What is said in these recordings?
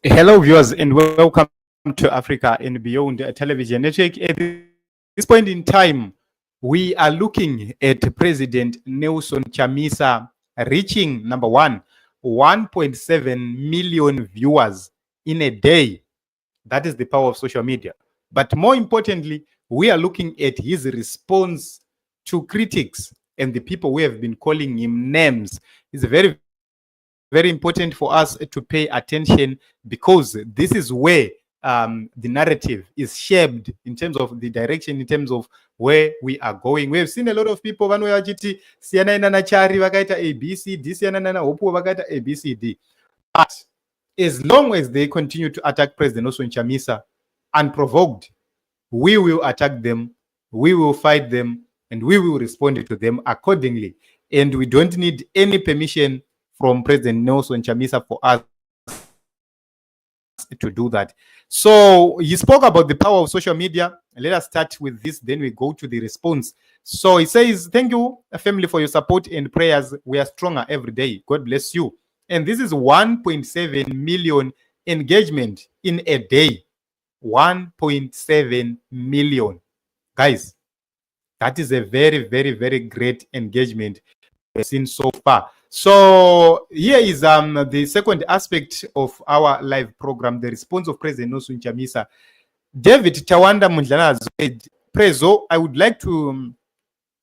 Hello, viewers, and welcome to Africa and Beyond Television Network. At this point in time, we are looking at President Nelson Chamisa reaching, number one, 1.7 million viewers in a day. That is the power of social media. But more importantly, we are looking at his response to critics and the people who have been calling him names. It's very important for us to pay attention, because this is where the narrative is shaped in terms of the direction, in terms of where we are going. We have seen a lot of people vanouya vachiti siyana ina nachari vakaita ABCD, siyana nana hopu vakaita ABCD. But as long as they continue to attack President Nelson Chamisa unprovoked, we will attack them, we will fight them, and we will respond to them accordingly. And we don't need any permission from President Nelson Chamisa for us to do that. So he spoke about the power of social media. Let us start with this, then we go to the response. So he says, thank you, family, for your support and prayers. We are stronger every day. God bless you. And this is 1.7 million engagement in a day. 1.7 million. Guys, that is a very great engagement we've seen so far. So here is the second aspect of our live program, the response of President Nelson Chamisa. David Tawanda Mundlana said, Prezo, I would like to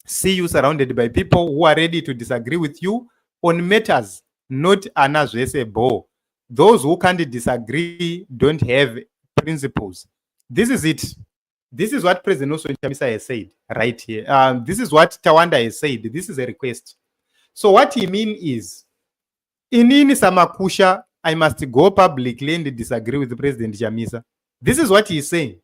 see you surrounded by people who are ready to disagree with you on matters, not anazwesebo. Those who can't disagree don't have principles. This is it. This is what President Nelson Chamisa has said right here. This is what Tawanda has said. This is a request. So what he means is, in MAKUSHA, I must go publicly and disagree with President Chamisa. This is what he's saying.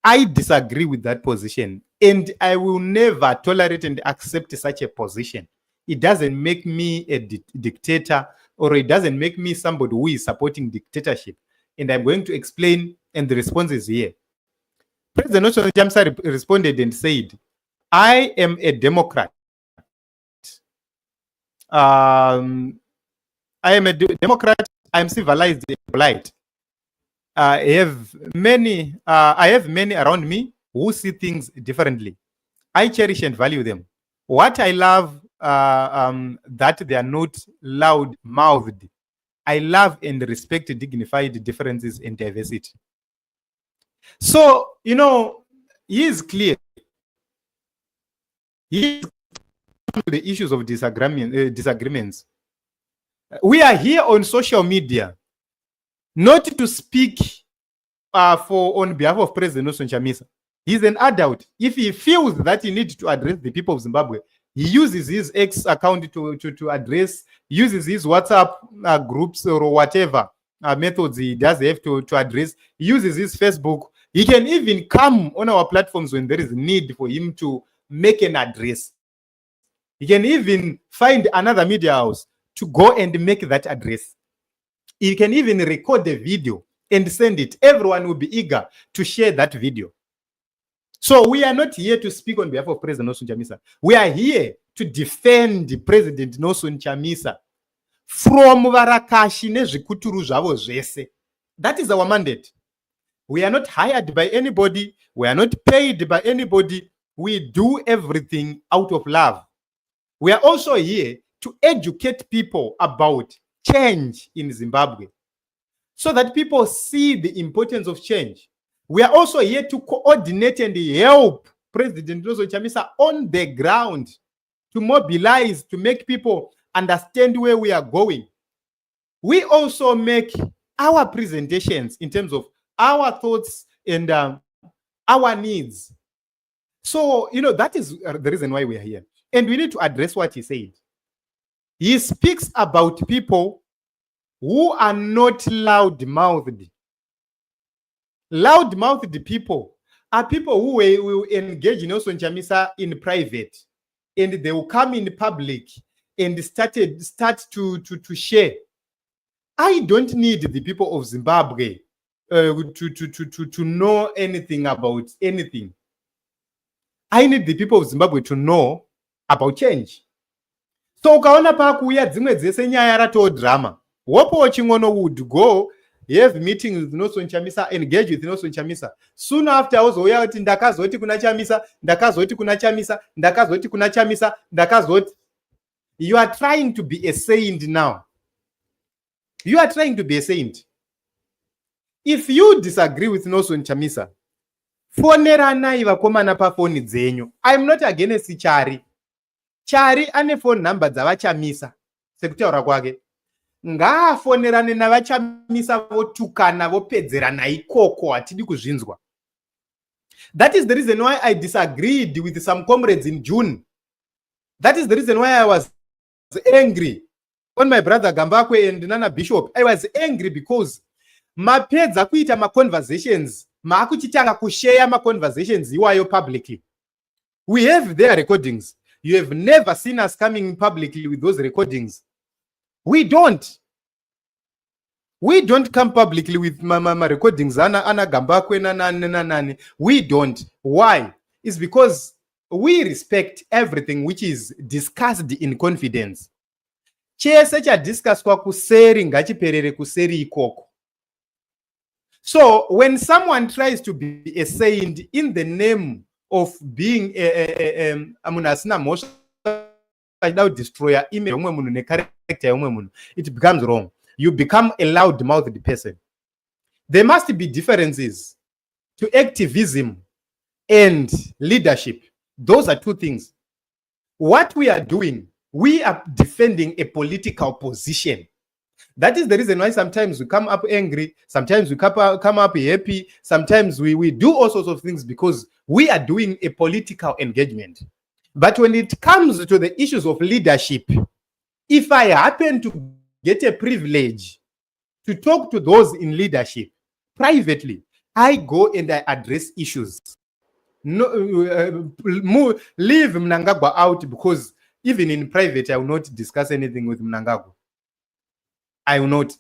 I disagree with that position, and I will never tolerate and accept such a position. It doesn't make me a dictator, or it doesn't make me somebody who is supporting dictatorship. And I'm going to explain, and the response is here. President Nelson Chamisa responded and said, I am a Democrat. I am a Democrat. I am civilized and polite. I have many around me who see things differently. I cherish and value them. What I love, that they are not loud-mouthed. I love and respect dignified differences and diversity. So, he is clear. He is the issues of disagreements. We are here on social media not to speak on behalf of President Nelson Chamisa. He's an adult. If he feels that he needs to address the people of Zimbabwe, he uses his X account to address, uses his WhatsApp groups or whatever methods he does have to address, he uses his Facebook. He can even come on our platforms when there is need for him to make an address. He can even find another media house to go and make that address. He can even record the video and send it. Everyone will be eager to share that video. So we are not here to speak on behalf of President Nelson Chamisa. We are here to defend President Nelson Chamisa from varakashi nezvikuturu zvavo zvese. That is our mandate. We are not hired by anybody. We are not paid by anybody. We do everything out of love. We are also here to educate people about change in Zimbabwe, so that people see the importance of change. We are also here to coordinate and help President Nelson Chamisa on the ground, to mobilize, to make people understand where we are going. We also make our presentations in terms of our thoughts and our needs. So, that is the reason why we are here. And we need to address what he said. He speaks about people who are not loud-mouthed. Loud-mouthed people are people who will engage Nelson Chamisa in private, and they will come in public and start to share. I don't need the people of Zimbabwe to know anything about anything. I need the people of Zimbabwe to know about change. So ukaona pakuya dzimwe dzese nyaya ratoo drama, Wopo Chingono would go, have meetings with Nelson Chamisa, engage with Nelson Chamisa. Soon after, also, ndakazoti kuna Chamisa, ndakazoti kuna Chamisa, ndakazoti kuna Chamisa, ndakazoti. You are trying to be a saint now. You are trying to be a saint. If you disagree with Nelson Chamisa, fonerana ivakomana pafoni dzenyu. I'm not against Chari. Chari ane phone number dzavachamisa sekutaura kwake. Ngaafonerane navachamisa votukana vopedzerana ikoko hatidi kuzvinzwa. That is the reason why I disagreed with some comrades in June. That is the reason why I was angry on my brother Gambakwe and Nana Bishop. I was angry because mapedza kuita ma-conversations, maakuchitanga kushare ma-conversations iwayo publicly. We have their recordings. You have never seen us coming publicly with those recordings. We don't. We don't come publicly with my recordings. Ana Gambakwe nani. We don't. Why? It's because we respect everything which is discussed in confidence. Chese cha discuss kwa kuseri ngachiperere kuseri ikoko. So when someone tries to be a saint in the name of being a destroyer, it becomes wrong. You become a loud-mouthed person. There must be differences to activism and leadership. Those are two things. What we are doing, we are defending a political position. That is the reason why sometimes we come up angry, sometimes we come up happy, sometimes we do all sorts of things because we are doing a political engagement. But when it comes to the issues of leadership, if I happen to get a privilege to talk to those in leadership privately, I go and I address issues. No, leave Mnangagwa out because even in private, I will not discuss anything with Mnangagwa. I will not.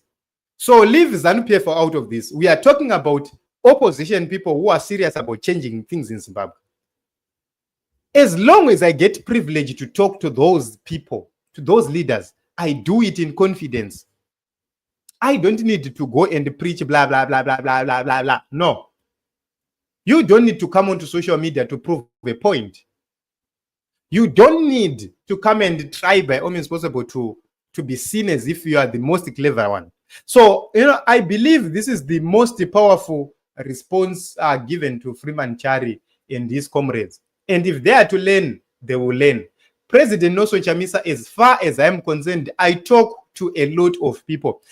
So leave ZANU-PF out of this. We are talking about opposition people who are serious about changing things in Zimbabwe. As long as I get privilege to talk to those people, to those leaders, I do it in confidence. I don't need to go and preach blah, blah, blah, blah, blah, blah, blah, blah. No. You don't need to come onto social media to prove a point. You don't need to come and try by all means possible to be seen as if you are the most clever one. So, I believe this is the most powerful response given to Freeman Chari and his comrades. And if they are to learn, they will learn. President Nelson Chamisa, as far as I am concerned, I talk to a lot of people.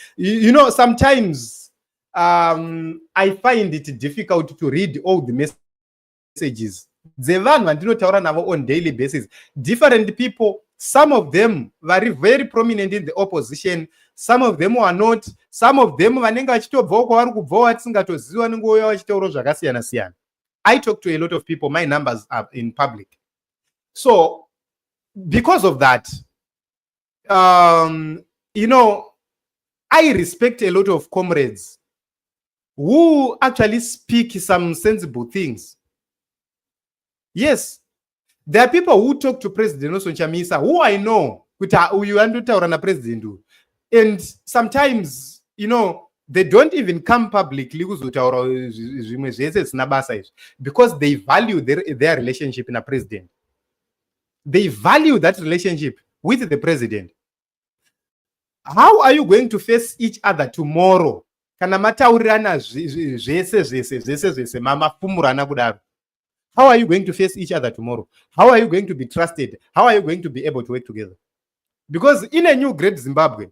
Sometimes I find it difficult to read all the messages. On daily basis. Different people, some of them very, very prominent in the opposition. Some of them are not. Some of them, I talk to a lot of people. My numbers are in public. So, because of that, I respect a lot of comrades who actually speak some sensible things. Yes, there are people who talk to President Nelson Chamisa, who I know, and sometimes, they don't even come publicly because they value their relationship in a president. They value that relationship with the president. How are you going to face each other tomorrow? How are you going to face each other tomorrow? How are you going to be trusted? How are you going to be able to work together? Because in a new great Zimbabwe,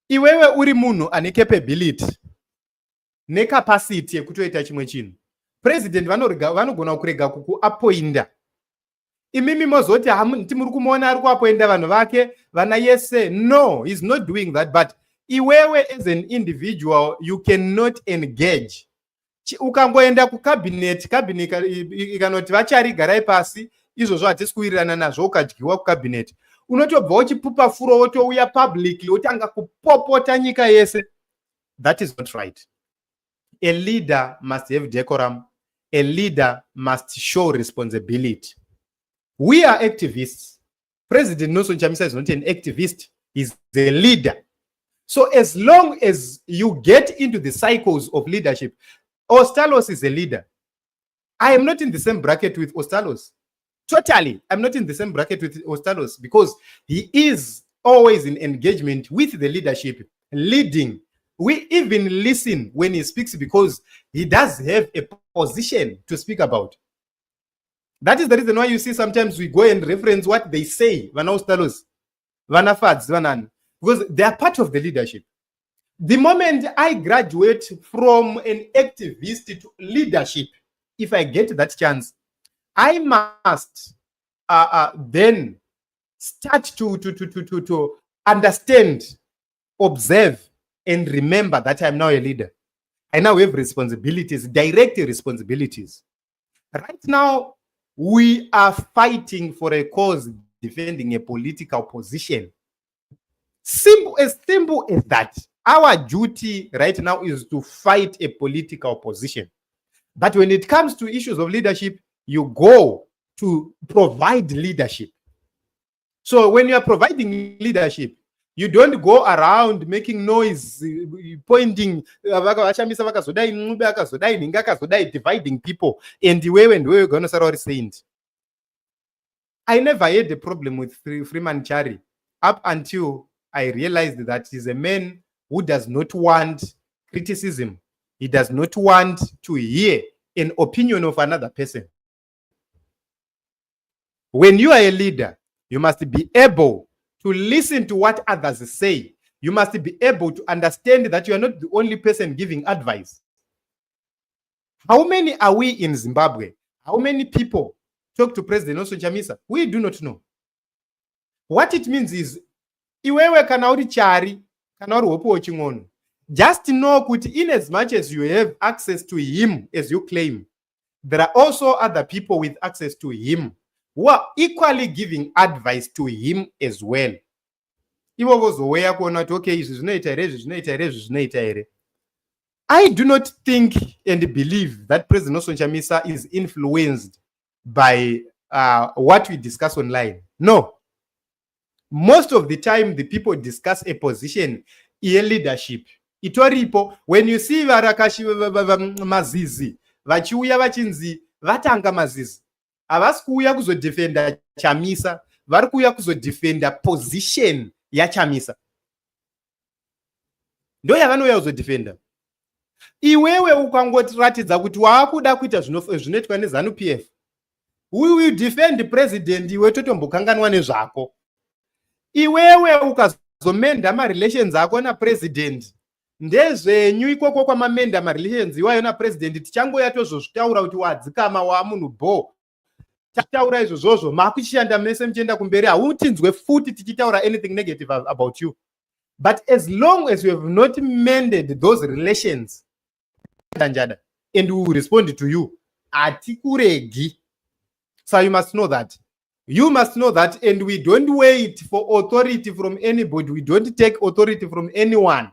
iwewe uri munhu ane capability necapacity yekutoita chimwe chinhu, president vanogona kurega kukuapoinda. Imimi mozoti muri kumuona ari kuapoinda vanhu vake vana yese. No, he's not doing that. But iwewe as an individual, you cannot engage. Ukangoenda kucabinet ikanoti vacharigarai pasi, izvozvo hatisi kuwirirana nazvo, ukadyiwa kucabinet, unotobva uchipupa furo wotouya publicly wotanga kupopota nyika yese. That is not right. A leader must have decorum. A leader must show responsibility. We are activists. President Nelson Chamisa is not an activist. He's a leader. So as long as you get into the cycles of leadership, Ostalos is a leader. I am not in the same bracket with Ostalos. Totally. I'm not in the same bracket with Ostalos because he is always in engagement with the leadership, leading. We even listen when he speaks because he does have a position to speak about. That is the reason why you see sometimes we go and reference what they say, Ostalos, Fads, because they are part of the leadership. The moment I graduate from an activist to leadership, if I get that chance, I must then start to understand, observe, and remember that I'm now a leader. I now have responsibilities, direct responsibilities. Right now, we are fighting for a cause, defending a political position. Simple as that. Our duty right now is to fight a political position. But when it comes to issues of leadership, you go to provide leadership. So when you are providing leadership, you don't go around making noise, pointing, dividing people, and the way we're going to start saying it. I never had a problem with Freeman Chari up until I realized that he's a man who does not want criticism. He does not want to hear an opinion of another person. When you are a leader, you must be able to listen to what others say. You must be able to understand that you are not the only person giving advice. How many are we in Zimbabwe? How many people talk to President Nelson Chamisa? We do not know. What it means is, iwewe kana uri chari, kana uri hopo weching'ono, just know that in as much as you have access to him as you claim, there are also other people with access to him who are equally giving advice to him as well. I do not think and believe that President Nelson Chamisa is influenced by what we discuss online. No. Most of the time, the people discuss a position in leadership. Itoripo, when you see varakashi mazizi, vachiuya vachinzi, vatanga mazizi, havasi kuuya kuzodefenda Chamisa, vari kuuya kuzodefenda position yaChamisa. Ndo yavanouya kuzodefenda. Iwewe ukangotiratidza kuti waakuda kuita zvinoitwa neZANU-PF, we will defend the president, iwe totombokanganwa nezvako. Iwewe ukazomenda marelations ako napresident, ndezvenyu ikoko kwamamenda marelations iwayo napresident, tichangoya tozvozvitaura kuti wadzikama wamunhu bo. Tataura izvozvozvo, makuchishanda mese muchienda kumberi, hautinzwe futi tichitaura anything negative about you. But as long as you have not mended those relations, and we will respond to you, atikuregi. So you must know that. You must know that, and we don't wait for authority from anybody. We don't take authority from anyone.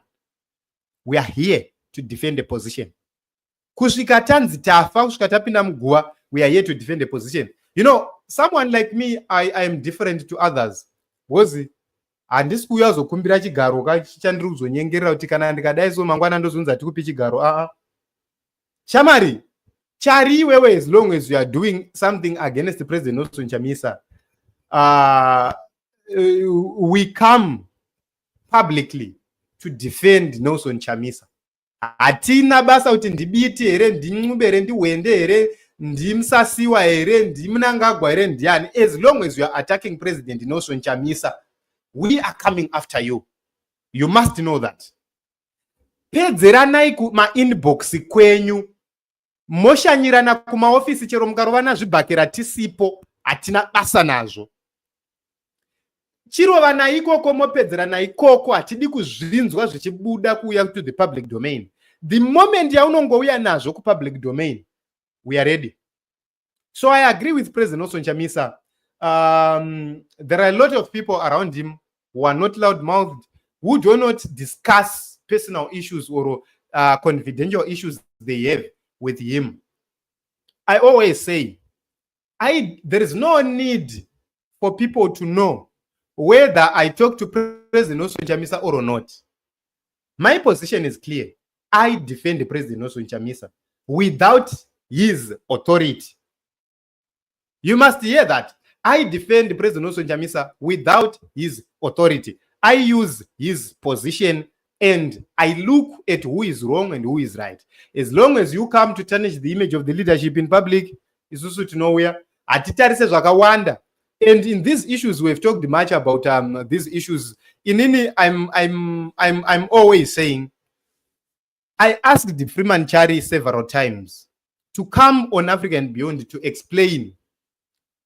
We are here to defend a position. Kusvika tanzi tafa, kusvika tapinda muguwa, we are here to defend a position. You know, someone like me, I am different to others. Wozi, handisi kuuya kuzokumbira chigaro chandiri kuzonyengerera kuti kana ndikadai so mangwana ndozunza tikupi chigaro. Shamari, chari iwewe, as long as you are doing something against the President Nelson Chamisa, we come publicly to defend Nelson Chamisa. Hatina basa kuti ndibiti here, ndin'ube here, ndiwende here, ndimsasiwa here, ndimnangagwa here, ndiani. As long as you are attacking President Nelson Chamisa, we are coming after you. You must know that. Pedzeranai kuma inbox kwenyu, moshanyirana kuma office chero mukarovana zvibhakera tisipo, hatina basa nazvo. Chirovana ikoko mopedzerana ikoko, hatidi kuzvinzwa zvichibuda kuuya to the public domain. The moment yaunongouya nazvo ku public domain, we are ready. So I agree with President Nelson Chamisa. There are a lot of people around him who are not loud-mouthed, who do not discuss personal issues or confidential issues they have with him. I always say, there is no need for people to know whether I talk to President Nelson Chamisa or not. My position is clear. I defend President Nelson Chamisa without his authority. You must hear that. I defend President Nelson Chamisa without his authority. I use his position and I look at who is wrong and who is right. As long as you come to tarnish the image of the leadership in public, it's also to nowhere. And in these issues, we've talked much about these issues. I'm always saying, I asked the Freeman Chari several times to come on Africa and Beyond to explain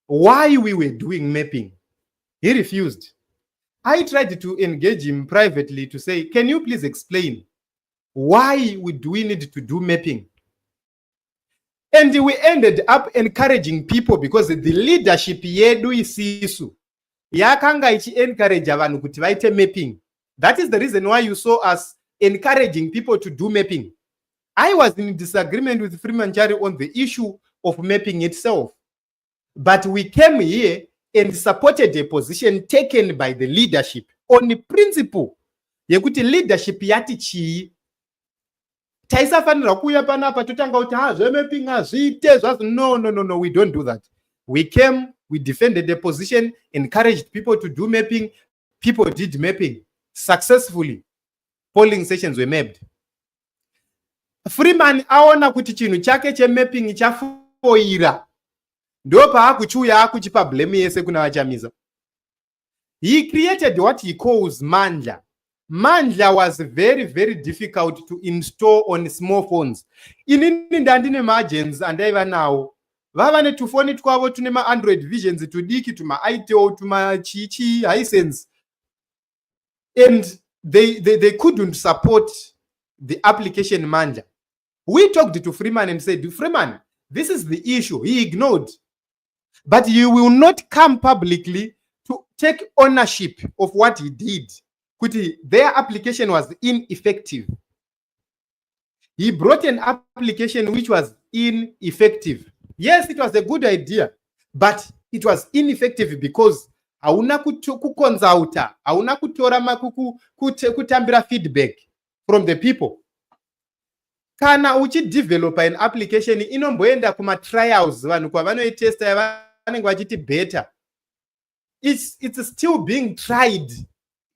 why we were doing mapping. He refused. I tried to engage him privately to say, can you please explain why do we need to do mapping? And we ended up encouraging people because the leadership yedu isisu yakanga ichi encourage abantu kuti vaite mapping. That is the reason why you saw us encouraging people to do mapping. I was in disagreement with Freeman Chari on the issue of mapping itself. But we came here and supported a position taken by the leadership on the principle yekuti leadership yati chii taisafanira kuya panapa totanga kuti zvemapping azviite no, we don't do that. We came, we defended the position, encouraged people to do mapping. People did mapping successfully. Polling sessions were mapped. Freeman aona kuti chinhu chake chemapping chafoira ndopa akuchuya akuchipa blame yese kuna vachamisa. He created what he calls mandla. Mandla was very, very difficult to install on small phones. Inini ndandine margins andaiva nawo. Vava netufoni twavo tune ma-Android visions tudiki tuma-ITO tuma-chichi Hisense. And they couldn't support the application mandla. We talked to Freeman and said, Freeman, this is the issue. He ignored. But you will not come publicly to take ownership of what he did. Their application was ineffective. He brought an application which was ineffective. Yes, it was a good idea, but it was ineffective because hauna kukonsulta, hauna kutora kutambira feedback from the people. Kana uchi develop an application inomboenda kuma trials vanhu kwavanoitesta vanenge vachiti beta. It's still being tried.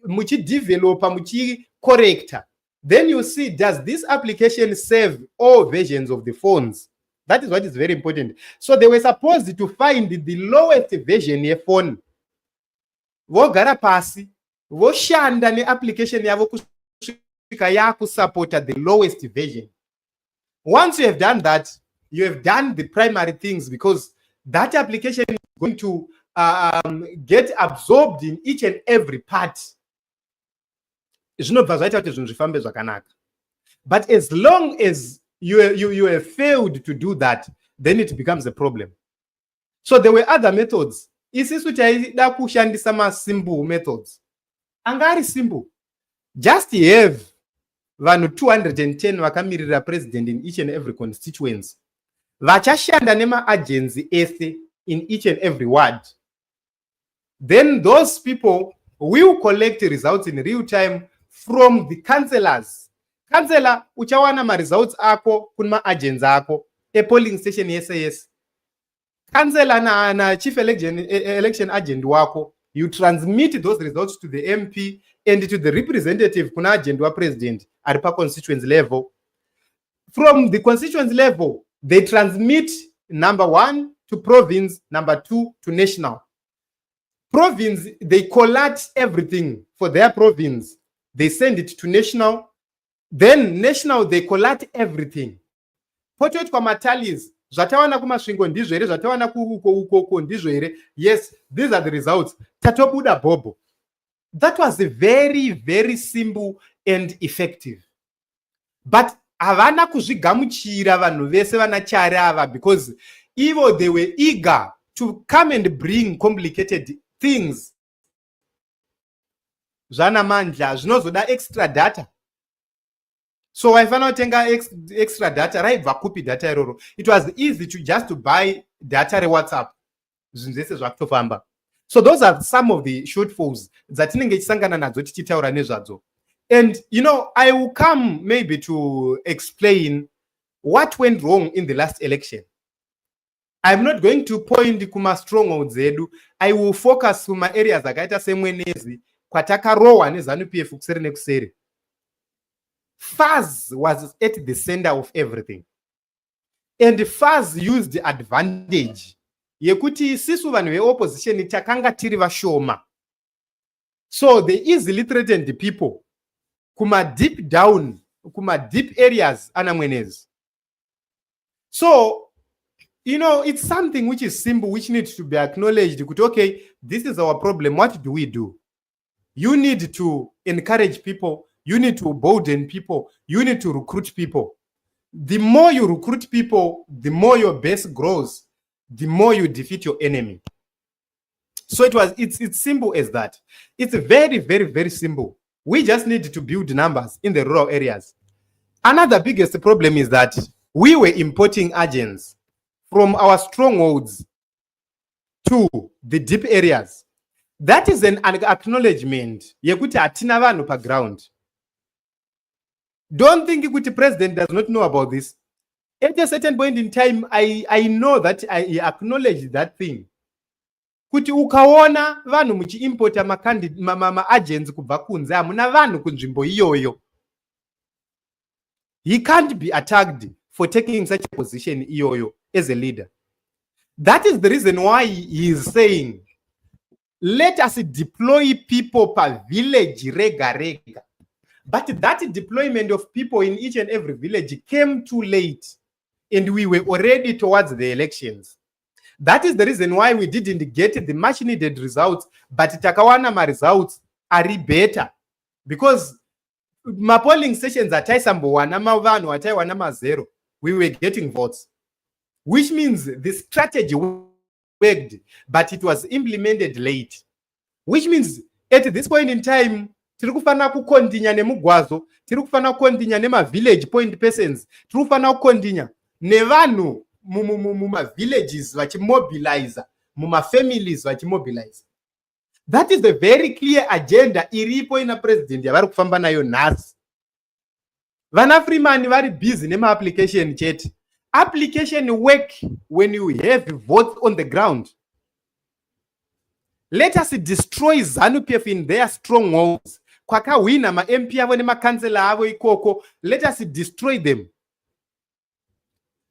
Muchi developer, muchi corrector. Then you see, does this application save all versions of the phones? That is what is very important. So they were supposed to find the lowest version of phone. Vogara pasi, voshanda ne application yavo kusvika yakusupporta the lowest version. Once you have done that, you have done the primary things because that application is going to get absorbed in each and every part. But as long as you have failed to do that, then it becomes a problem. So there were other methods. Isisu chaida kushandisa ma simple methods. Angari simple. Just have vanhu 210 vakamirira president in each and every constituency. Vachashanda nema agency ese in each and every ward. Then those people will collect results in real time from the councillors. Councillor uchawana ma results ako kunma agents ako a polling station yes. Councillor na chief election agent wako, you transmit those results to the MP and to the representative kuna agent wa president at pa constituency level. From the constituency level, they transmit number 1 to province, number 2 to national. Province, they collect everything for their province. They send it to national. Then national, they collect everything. Potot kwa matalis, zvatawana kumasvingo ndizvo here, zvatawana kuko ndizvo here. Yes, these are the results. Tatobuda bobo. That was very, very simple and effective. But havana kuzvigamuchira vanhu vese vanachari ava because even they were eager to come and bring complicated things. Zvana mandla zvinozoda extra data. So waifana kutenga extra data raibva kupi data iroro. It was easy to just buy data WhatsApp. Zvese zvakutofamba. So those are some of the shortfalls that tinenge tichisangana nadzo tichitaura nezvadzo. And, I will come maybe to explain what went wrong in the last election. I'm not going to point kuma strongholds zedu. I will focus kuma areas akaita semwenezi kwatakarohwa neZANU-PF kuseri nekuseri. FAZ was at the center of everything. And FAZ used the advantage yekuti sisu vanhu veopposition takanga tiri vashoma. So they easily threatened people kuma deep down, kuma deep areas anamwenezi. So, it's something which is simple, which needs to be acknowledged. Okay, this is our problem. What do we do? You need to encourage people. You need to bolden people. You need to recruit people. The more you recruit people, the more your base grows, the more you defeat your enemy. So it's simple as that. It's very, very, very simple. We just need to build numbers in the rural areas. Another biggest problem is that we were importing agents from our strongholds to the deep areas. That is an acknowledgement yekuti atina vanhu pa ground. Don't think the president does not know about this. At a certain point in time, I know that I acknowledge that thing. Kuti ukaona vanhu muchiimporta ma-agents kubva kunze hamuna vanhu kunzvimbo iyoyo. He can't be attacked for taking such a position iyoyo as a leader. That is the reason why he is saying, let us deploy people per village rega. But that deployment of people in each and every village came too late, and we were already towards the elections. That is the reason why we didn't get the much needed results, but takawana ma results are better. Because my polling stations at Taisambowana, Mavano, Ataiwana Mazero, we were getting votes. Which means the strategy worked, but it was implemented late. Which means at this point in time, tirikufana kukondinya nemugwazo, tirikufana kukondinya nema village point persons, tirikufana kukondinya nevanhu muma villages vachimobilize, muma families vachimobilize. That is the very clear agenda iripo ina president yavari kufamba nayo nhasi. Vana Freeman vari busy nema application chete. Application work when you have votes on the ground. Let us destroy ZANU-PF in their strongholds. Kwakawina ma MP avo nema kansela avo ikoko. Let us destroy them.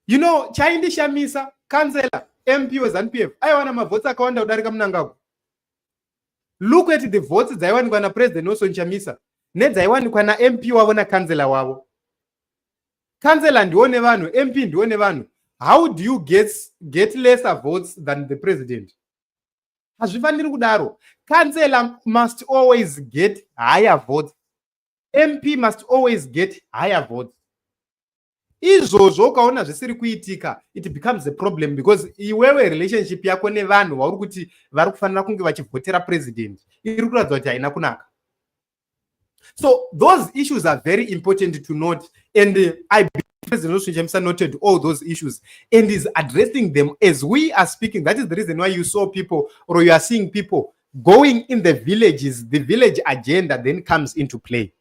Chaindi Chamisa, kansela, MP was ZANU-PF. Aiwana ma votes akawanda kudarika Mnangagwa. Look at the votes dzaiwanikwa na President Nelson Chamisa. Nedzaiwanikwa na MP wavo na kansela wavo. Kansela ndione vanhu, MP ndione vanhu. How do you get lesser votes than the president? Hazvifaniri kudaro. Kansela must always get higher votes. MP must always get higher votes. Izvozvo ukaona zvisiri kuitika, it becomes a problem because iwewe relationship yako nevanhu vauri kuti vari kufanira kunge vachivhotera president iri kuratidza kuti haina kunaka. So those issues are very important to note, and I believe President Chamisa noted all those issues and is addressing them as we are speaking. That is the reason why you saw people, or you are seeing people going in the villages. The village agenda then comes into play.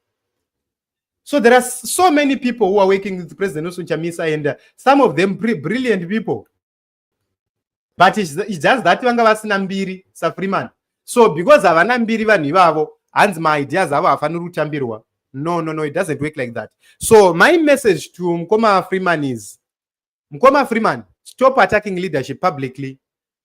So there are so many people who are working with President Chamisa, and some of them brilliant people. But it's just that vanga vasina mbiri sa Freeman. So because havana mbiri vanhu ivavo, and my ideas avo hafaniri kutambirwa. No, it doesn't work like that. So my message to Mkoma Freeman is, Mkoma Freeman, stop attacking leadership publicly.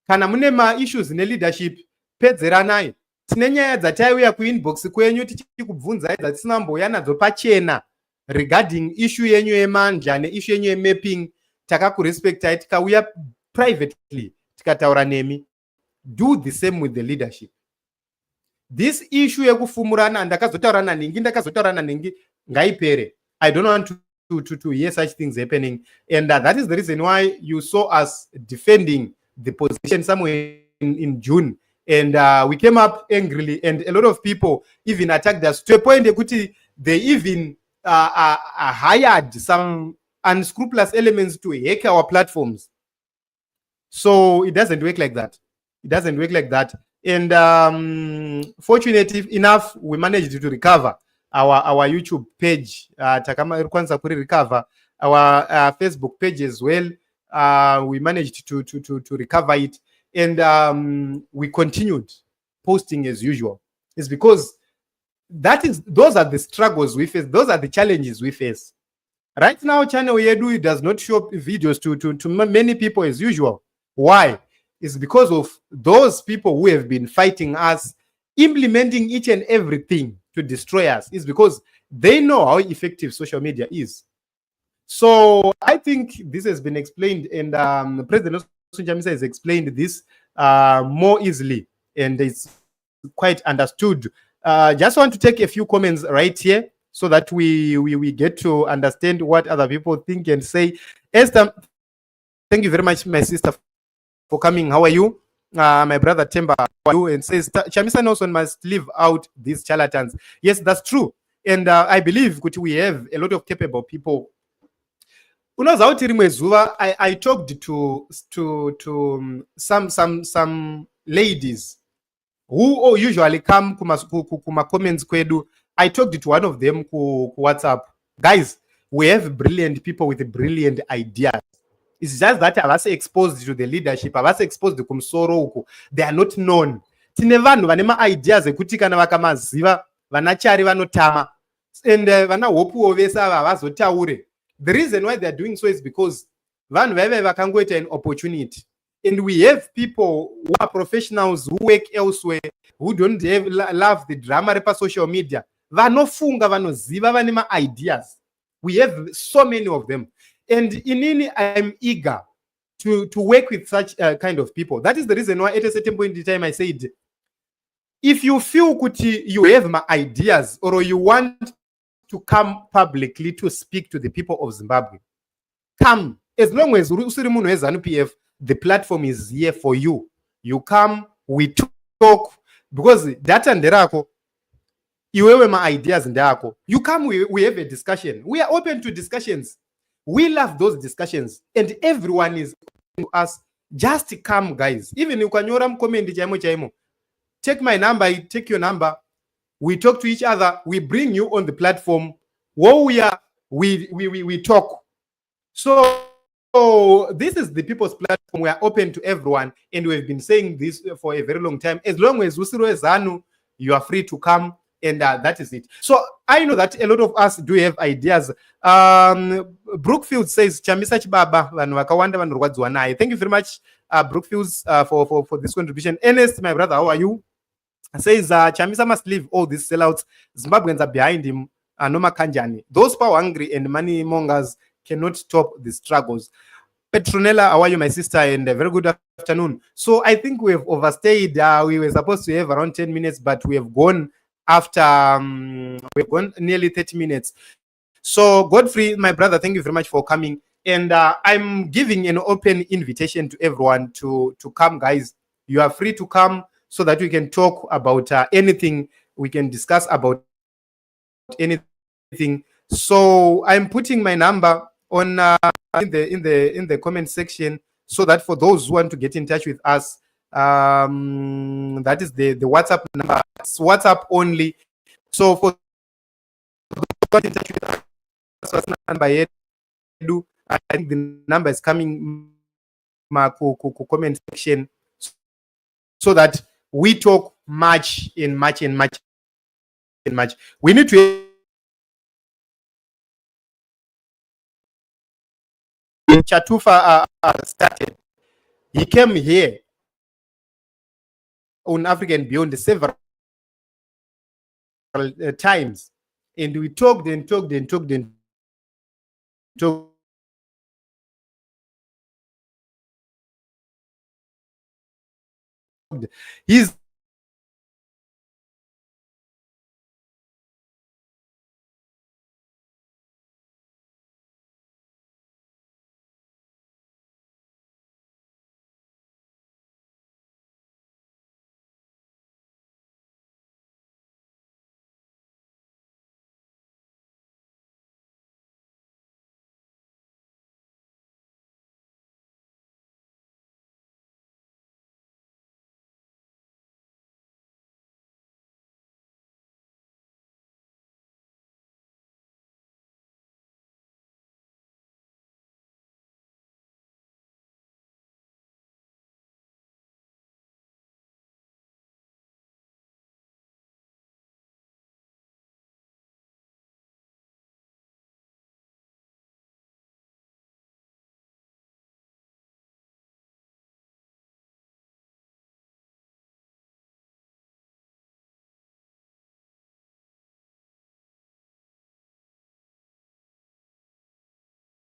Kana mune ma issues ne leadership, pedzera nayo. Tine nyaya dzataiuya kuinbox kwenyu tichikubvunza dzatisina mboya nadzo pachena regarding issue yenyu yemandla neissue yenyu yemapping. Takakurespectai tikauya privately tikataura nemi. Do the same with the leadership. This issue yekufumurana ndakazotaurana ningi ngaipere. I don't want to hear such things happening, and that is the reason why you saw us defending the position somewhere in June, and we came up angrily, and a lot of people even attacked us to a point that they even hired some unscrupulous elements to hack our platforms. So it doesn't work like that. And fortunately enough, we managed to recover our YouTube page, takama kwanza kuri recover our Facebook page as well. We managed to recover it, and we continued posting as usual. It's because those are the struggles we face, those are the challenges we face. Right now, channel Yedu does not show videos to many people as usual. Why? It's because of those people who have been fighting us, implementing each and everything to destroy us. It's because they know how effective social media is. So I think this has been explained, and President Chamisa has explained this more easily, and it's quite understood. Just want to take a few comments right here so that we get to understand what other people think and say. Esther, thank you very much, my sister, for coming. How are you? My brother Temba, how are you? And says Chamisa Nelson must leave out these charlatans. Yes, that's true. And I believe we have a lot of capable people. I talked to some ladies who usually come kuma comments kwedu. I talked to one of them ku WhatsApp. Guys, we have brilliant people with brilliant ideas. It's just that avasi exposed to the leadership, avasi exposed to kumsoro uku. They are not known. Tine vanhu vanema ideas ekuti kana vakamaziva vanachari vanotama, and vana hopuwo vese ava havazotaure. The reason why they are doing so is because vanhu vaive vakangoita an opportunity. And we have people who are professionals who work elsewhere, who don't love the drama repa social media. Vanofunga, vanoziva, vanema ideas. We have so many of them. And inini, I'm eager to work with such kind of people. That is the reason why at a certain point in time I said, if you feel kuti you have my ideas or you want to come publicly to speak to the people of Zimbabwe, come. As long as usiri munhu weZANU-PF, the platform is here for you. You come, we talk, because data nderako, iwewe my ideas nderako. You come, we have a discussion. We are open to discussions. We love those discussions, and everyone is open to us. Just come, guys. Even you can comment chaimo. Take my number, I take your number. We talk to each other. We bring you on the platform. Where we talk. So this is the people's platform. We are open to everyone, and we've been saying this for a very long time. As long as Usiro ZANU, you are free to come, and that is it. So I know that a lot of us do have ideas. Brookfield says, Chamisa Chibaba, thank you very much, Brookfields, for this contribution. Ernest, my brother, how are you? Says Chamisa must leave all these sellouts. Zimbabweans are behind him. Noma Kanjani. Those power hungry and money mongers cannot stop the struggles. Petronella, how are you, my sister? And a very good afternoon. So I think we have overstayed. We were supposed to have around 10 minutes, but we have gone after, we've gone nearly 30 minutes. So Godfrey, my brother, thank you very much for coming. And I'm giving an open invitation to everyone to come, guys. You are free to come so that we can talk about anything. We can discuss about anything. So I'm putting my number on in the comment section, so that for those who want to get in touch with us, that is the WhatsApp number. It's WhatsApp only. So for those who want to get in touch with us, I think the number is coming comment section, so that we talk much. We need to Chatufa started. He came here on African Beyond several times, and we talked. He's